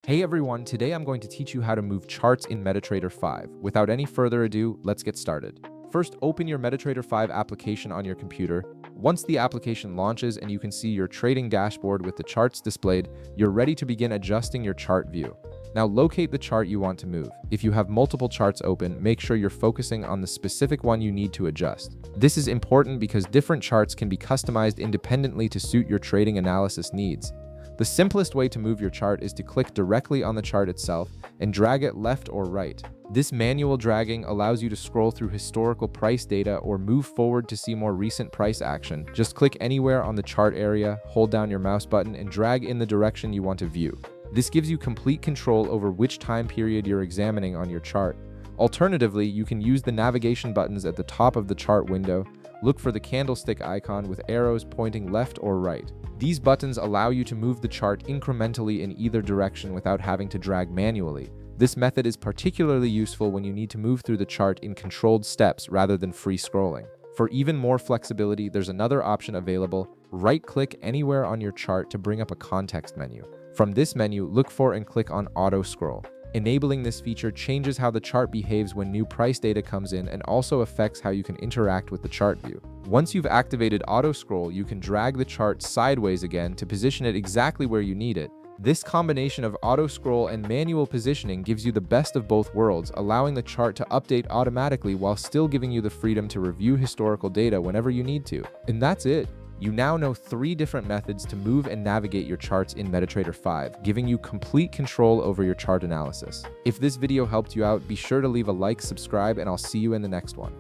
Hey everyone, today I'm going to teach you how to move charts in Metatrader 5. Without any further ado, let's get started. First, open your Metatrader 5 application on your computer. Once the application launches and you can see your trading dashboard with the charts displayed, you're ready to begin adjusting your chart view. Now locate the chart you want to move. If you have multiple charts open, make sure you're focusing on the specific one you need to adjust. This is important because different charts can be customized independently to suit your trading analysis needs. The simplest way to move your chart is to click directly on the chart itself and drag it left or right. This manual dragging allows you to scroll through historical price data or move forward to see more recent price action. Just click anywhere on the chart area, hold down your mouse button, and drag in the direction you want to view. This gives you complete control over which time period you're examining on your chart. Alternatively, you can use the navigation buttons at the top of the chart window. Look for the candlestick icon with arrows pointing left or right. These buttons allow you to move the chart incrementally in either direction without having to drag manually. This method is particularly useful when you need to move through the chart in controlled steps rather than free scrolling. For even more flexibility, there's another option available. Right-click anywhere on your chart to bring up a context menu. From this menu, look for and click on Auto Scroll. Enabling this feature changes how the chart behaves when new price data comes in and also affects how you can interact with the chart view. Once you've activated Auto Scroll, you can drag the chart sideways again to position it exactly where you need it. This combination of Auto Scroll and manual positioning gives you the best of both worlds, allowing the chart to update automatically while still giving you the freedom to review historical data whenever you need to. And that's it. You now know 3 different methods to move and navigate your charts in Metatrader 5, giving you complete control over your chart analysis. If this video helped you out, be sure to leave a like, subscribe, and I'll see you in the next one.